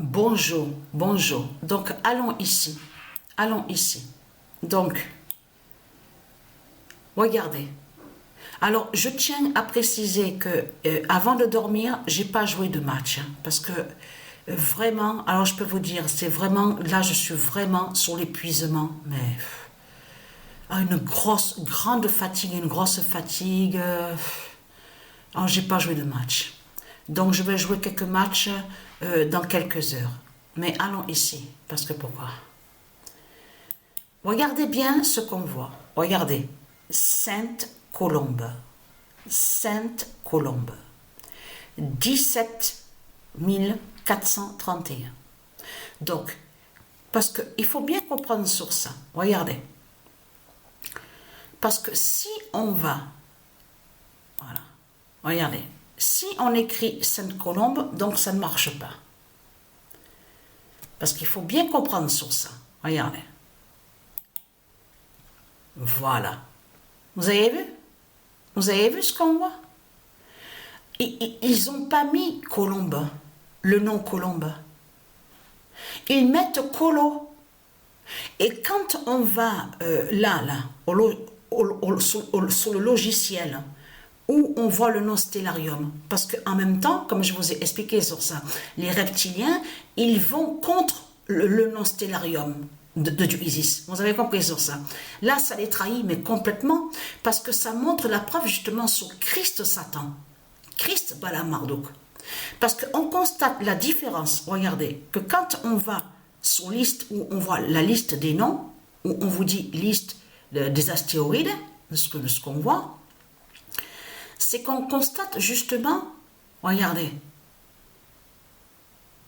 bonjour, bonjour. Donc, allons ici. Allons ici. Donc, regardez. Alors, je tiens à préciser que avant de dormir, j'ai pas joué de match. Parce que vraiment, alors je peux vous dire, c'est vraiment, là, je suis vraiment sur l'épuisement. Mais une grande fatigue, une grosse fatigue. Alors, j'ai pas joué de match. Donc, je vais jouer quelques matchs dans quelques heures. Mais allons ici. Parce que pourquoi? Regardez bien ce qu'on voit. Regardez. Sainte Colombe. Sainte Colombe. 17 431. Donc, parce qu'il faut bien comprendre sur ça. Regardez. Parce que si on va, voilà, regardez, si on écrit Sainte Colombe, donc ça ne marche pas. Parce qu'il faut bien comprendre sur ça. Regardez. Voilà. Vous avez vu? Vous avez vu ce qu'on voit? Ils n'ont pas mis Colombe, le nom Colombe. Ils mettent Colo. Et quand on va sur le logiciel, où on voit le nom Stellarium, parce qu'en même temps, comme je vous ai expliqué sur ça, les reptiliens, ils vont contre le nom Stellarium de Dieu Isis. Vous avez compris sur ça. Là, ça les trahit, mais complètement, parce que ça montre la preuve justement sur Christ Satan. Christ Balaam Marduk. Parce qu'on constate la différence, regardez, que quand on va sur liste où on voit la liste des noms, où on vous dit liste des astéroïdes, de ce qu'on voit, c'est qu'on constate justement, regardez,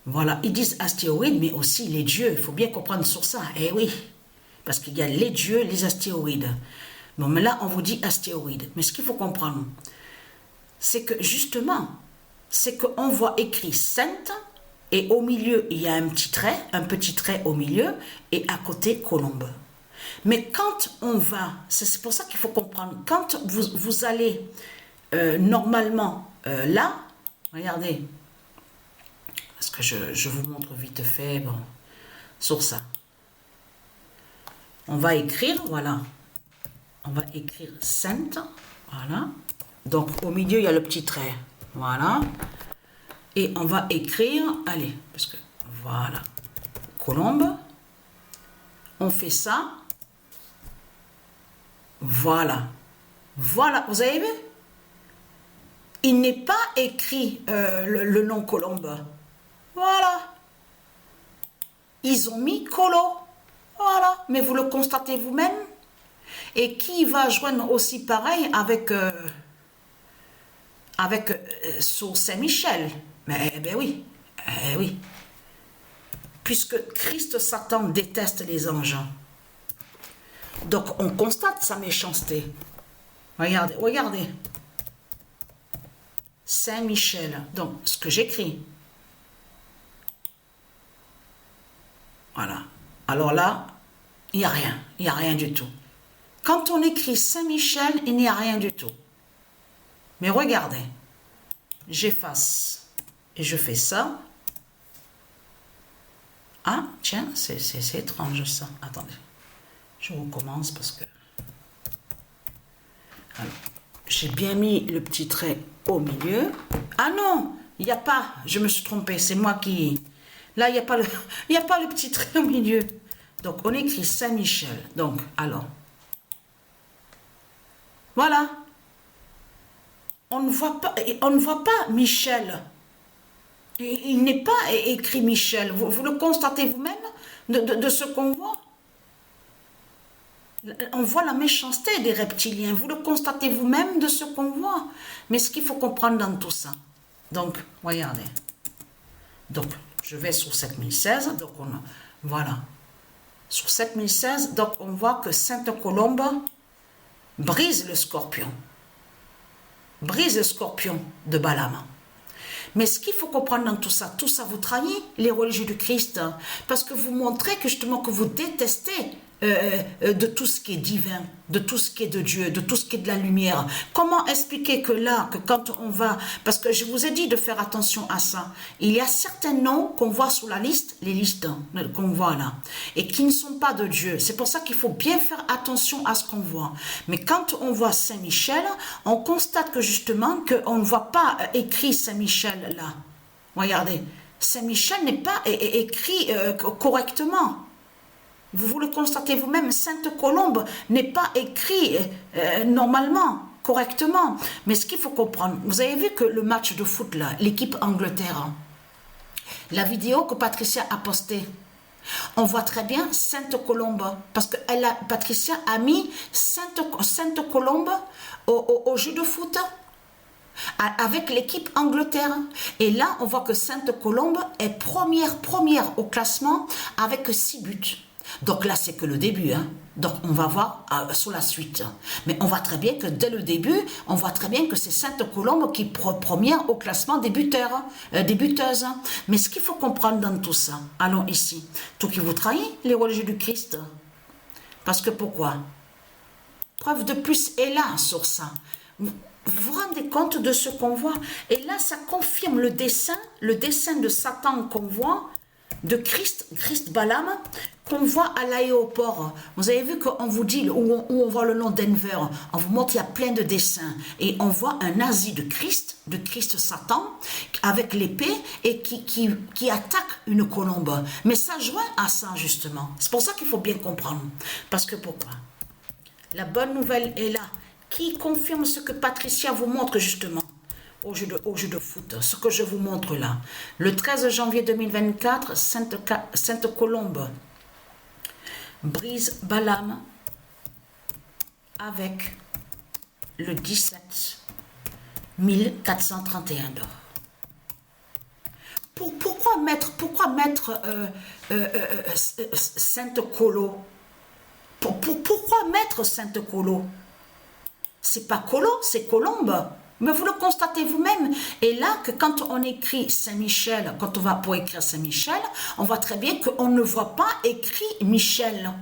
voilà, ils disent astéroïdes, mais aussi les dieux, il faut bien comprendre sur ça, eh oui, parce qu'il y a les dieux, les astéroïdes. Bon, mais là, on vous dit astéroïdes, mais ce qu'il faut comprendre, c'est que justement, c'est qu'on voit écrit sainte, et au milieu, il y a un petit trait au milieu, et à côté, colombe. Mais quand on va, c'est pour ça qu'il faut comprendre, quand vous allez normalement là, regardez, parce que je vous montre vite fait, bon, sur ça. On va écrire, voilà, on va écrire sainte, voilà. Donc au milieu, il y a le petit trait, voilà. Et on va écrire, allez, parce que, voilà, colombe. On fait ça. Voilà. Voilà, vous avez vu? Il n'est pas écrit le nom colombe. Voilà. Ils ont mis colo. Voilà. Mais vous le constatez vous-même. Et qui va joindre aussi pareil avec sur Saint-Michel. Mais ben oui. Oui. Puisque Christ Satan déteste les anges. Donc on constate sa méchanceté. Regardez, regardez. Saint-Michel. Donc ce que j'écris. Voilà. Alors là, il n'y a rien. Il n'y a rien du tout. Quand on écrit Saint-Michel, il n'y a rien du tout. Mais regardez. J'efface. Et je fais ça. Ah, tiens, c'est étrange ça. Attendez. Je recommence parce que... Alors, j'ai bien mis le petit trait au milieu. Ah non, il n'y a pas. Je me suis trompée. C'est moi qui... Là, il n'y a pas le petit trait au milieu. Donc, on écrit Saint-Michel. Donc, alors. Voilà. On ne voit pas Michel. Il n'est pas écrit Michel. Vous le constatez vous-même de ce qu'on voit. On voit la méchanceté des reptiliens. Vous le constatez vous-même de ce qu'on voit. Mais ce qu'il faut comprendre dans tout ça. Donc, regardez. Donc, je vais sur 7016. Donc, voilà. Sur 7016, donc on voit que Sainte Colombe brise le scorpion. Brise le scorpion de Balaam. Mais ce qu'il faut comprendre dans tout ça vous trahit les religieux du Christ, parce que vous montrez que justement que vous détestez de tout ce qui est divin, de tout ce qui est de Dieu, de tout ce qui est de la lumière. Comment expliquer que là, que quand on va... Parce que je vous ai dit de faire attention à ça. Il y a certains noms qu'on voit sur la liste, les listes qu'on voit là, et qui ne sont pas de Dieu. C'est pour ça qu'il faut bien faire attention à ce qu'on voit. Mais quand on voit Saint-Michel, on constate que justement, qu'on ne voit pas écrit Saint-Michel là. Regardez, Saint-Michel n'est pas écrit correctement. Vous le constatez vous-même, Sainte Colombe n'est pas écrit normalement, correctement. Mais ce qu'il faut comprendre, vous avez vu que le match de foot là, l'équipe Angleterre, la vidéo que Patricia a postée, on voit très bien Sainte Colombe, parce que Patricia a mis Sainte Colombe au jeu de foot avec l'équipe Angleterre. Et là, on voit que Sainte Colombe est première au classement avec 6 buts. Donc là, c'est que le début. Hein. Donc on va voir sur la suite. Mais on voit très bien que dès le début, on voit très bien que c'est Sainte Colombe qui est première au classement des buteurs, des buteuses. Mais ce qu'il faut comprendre dans tout ça, allons ici, tout qui vous trahit, les religieux du Christ. Parce que pourquoi? Preuve de plus est là sur ça. Vous vous rendez compte de ce qu'on voit? Et là, ça confirme le dessein de Satan qu'on voit, de Christ Balaam, qu'on voit à l'aéroport. Vous avez vu qu'on vous dit, où on voit le nom Denver, on vous montre, il y a plein de dessins. Et on voit un nazi de Christ Satan, avec l'épée, et qui attaque une colombe. Mais ça joint à ça, justement. C'est pour ça qu'il faut bien comprendre. Parce que pourquoi? La bonne nouvelle est là, qui confirme ce que Patricia vous montre, justement. Au jeu de foot, ce que je vous montre là. Le 13 janvier 2024, Sainte Colombe brise Balaam avec le 17 431 d'or. Pourquoi mettre Sainte Colo? Pourquoi mettre Sainte Colo? C'est pas Colo, c'est Colombe. Mais vous le constatez vous-même. Et là, que quand on écrit Saint-Michel, quand on va pour écrire Saint-Michel, on voit très bien qu'on ne voit pas écrit Michel.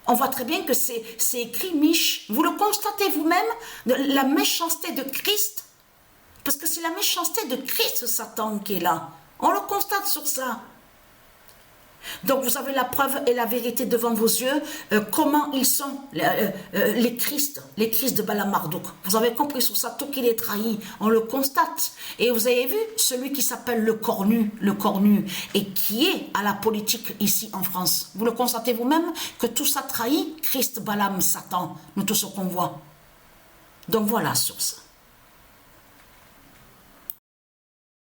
On voit très bien que c'est écrit Mich. Vous le constatez vous-même, la méchanceté de Christ. Parce que c'est la méchanceté de Christ, Satan, qui est là. On le constate sur ça. Donc vous avez la preuve et la vérité devant vos yeux, comment ils sont, les Christ de Balaam Marduk. Vous avez compris sur ça, tout qu'il est trahi, on le constate. Et vous avez vu, celui qui s'appelle le cornu, et qui est à la politique ici en France. Vous le constatez vous-même, que tout ça trahit Christ, Balaam, Satan, nous tous ce qu'on voit. Donc voilà sur ça.